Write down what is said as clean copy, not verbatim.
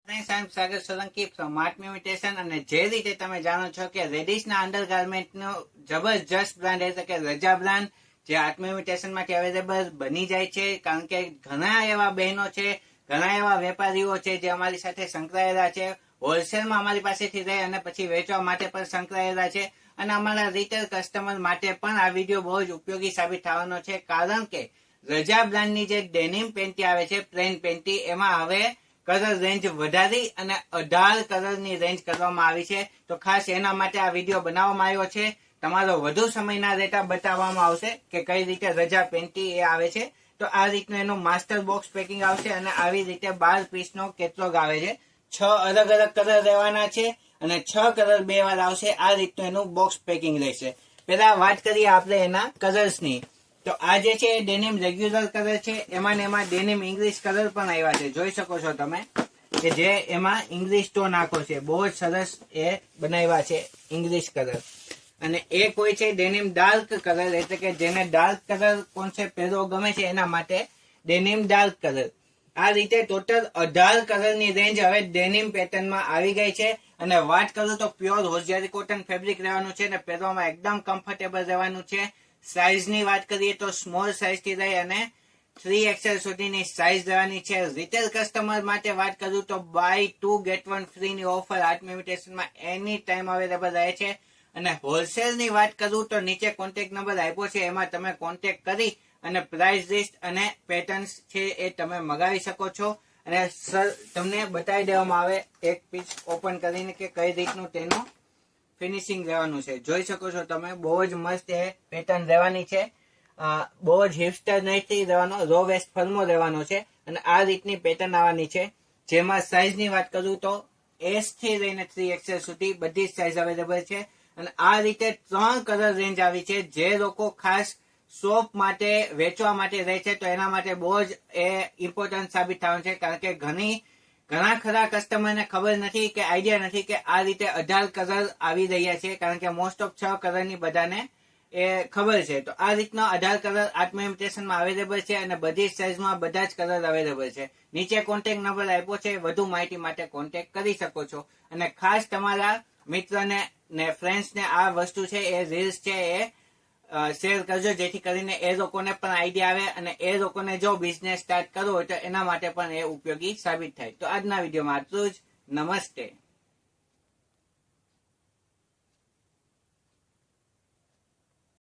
Sagar Solanki from art imitation. અને જે રીતે તમે જાણો છો કે રેડિશના અંડરગાર્મેન્ટનો જબરજસ્ત બ્રાન્ડ એટલે કે રજા બ્રાન્ડ જે આર્ટ ઇમિટેશન માંથી અવેલેબલ બની જાય છે, કારણ કે ઘણા એવા બહેનો છે, ઘણા એવા વેપારીઓ છે જે અમારી સાથે સંકળાયેલા છે, હોલસેલમાં અમારી પાસેથી રહે અને પછી વેચવા માટે પણ સંકળાયેલા છે. અને અમારા રિટેલ કસ્ટમર માટે પણ આ વિડીયો બહુ જ ઉપયોગી સાબિત થવાનો છે, કારણ કે રજા બ્રાન્ડની જે ડેનિમ પેન્ટી આવે છે, પ્લેન પેન્ટી, એમાં હવે કલર રેન્જ વધારી અને 18 કલરની રેન્જ કરવામાં આવી છે. તો ખાસ એના માટે આ વિડીયો બનાવવામાં આવ્યો છે. તમારો વધુ સમય ના રહેતા બતાવવામાં આવશે કે કઈ રીતે રજા પેન્ટી એ આવે છે. તો આ રીતનું એનું માસ્ટર બોક્સ પેકિંગ આવશે અને આવી રીતે 12 પીસનો કેટલોગ આવે છે. 6 અલગ અલગ કલર રહેવાના છે અને 6 કલર 2 વાર આવશે. આ રીતનું એનું બોક્સ પેકિંગ રહેશે. પેલા વાત કરીએ આપણે એના કલર્સની. તો આ જે છે એ ડેનિમ રેગ્યુલર કલર છે. એમાં ડેનિમ ઇંગ્લિશ કલર પણ આવ્યા છે. જોઈ શકો છો તમે કે જે એમાં ઇંગ્લિશ ટોન આખો છે. બહુ જ સરસ એ બનાવ્યા છે ઇંગ્લિશ કલર. અને એક હોય છે ડેનિમ ડાર્ક કલર, એટલે કે જેને ડાર્ક કલર કોન્સેપ્ટ પહેરવો ગમે છે એના માટે ડેનિમ ડાર્ક કલર. આ રીતે ટોટલ 18 કલરની રેન્જ હવે ડેનિમ પેટર્નમાં આવી ગઈ છે. અને વાત કરું તો પ્યોર હોશિયારી કોટન ફેબ્રિક રહેવાનું છે અને પહેરવામાં એકદમ કમ્ફર્ટેબલ રહેવાનું છે. સાઇઝની વાત કરીએ તો સ્મોલ સાઇઝથી લઈ અને 3XL સુધીની સાઇઝ રહેવાની છે. રિટેલ કસ્ટમર માટે વાત કરું તો બાય 2 ગેટ 1 ફ્રીની ઓફર આર્ટ ઇમિટેશનમાં એની ટાઈમ અવેલેબલ રહે છે. અને હોલસેલની વાત કરું તો નીચે કોન્ટેક્ટ નંબર આપ્યો છે, એમાં તમે કોન્ટેક્ટ કરી અને પ્રાઇસ લિસ્ટ અને પેટર્ન્સ છે એ તમે મગાવી શકો છો. અને સર તમને બતાવી દેવામાં આવે એક પીસ ઓપન કરીને કે કઈ રીતનું તેનું ફિનિશિંગ રહેવાનું છે. જોઈ શકો છો તમે, બહુ જ મસ્ત એ પેટર્ન રહેવાની છે. બહુ જ હિપસ્ટર નથી રહેવાનો, રો વેસ્ટ ફર્મો રહેવાનો છે. અને આ રીતની પેટર્ન આવવાની છે. જેમાં સાઇઝની વાત કરું તો S થી લઈને 3XL સુધી બધી જ સાઇઝ અવેલેબલ છે. અને આ રીતે 3 કલર રેન્જ આવી છે. જે લોકો ખાસ શોપ માટે વેચવા માટે રહે છે તો એના માટે બહુ જ એ ઇમ્પોર્ટન્ટ સાબિત થવાનું છે, કારણ કે ઘણા ખરા કસ્ટમરને ખબર નથી કે આઈડિયા નથી કે આ રીતે 18 કલર આવી રહ્યા છે, કારણ કે મોસ્ટ ઓફ 6 કલરની બધાને એ ખબર છે. તો આ રીતના 18 કલર આર્ટ ઇમિટેશનમાં અવેલેબલ છે અને બધી સાઇઝમાં બધા જ કલર અવેલેબલ છે. નીચે કોન્ટેક્ટ નંબર આપ્યો છે, વધુ માહિતી માટે કોન્ટેક્ટ કરી શકો છો. અને ખાસ તમારા મિત્રને ને ફ્રેન્ડ્સને આ વસ્તુ છે એ રીલ્સ છે એ શેર કરજો, જેથી કરીને એ લોકોને પણ આઈડિયા આવે અને એ લોકોને જો બિઝનેસ સ્ટાર્ટ કરવો હોય તો એના માટે પણ એ ઉપયોગી સાબિત થાય. તો આજના વિડીયોમાં આટલું જ. નમસ્તે.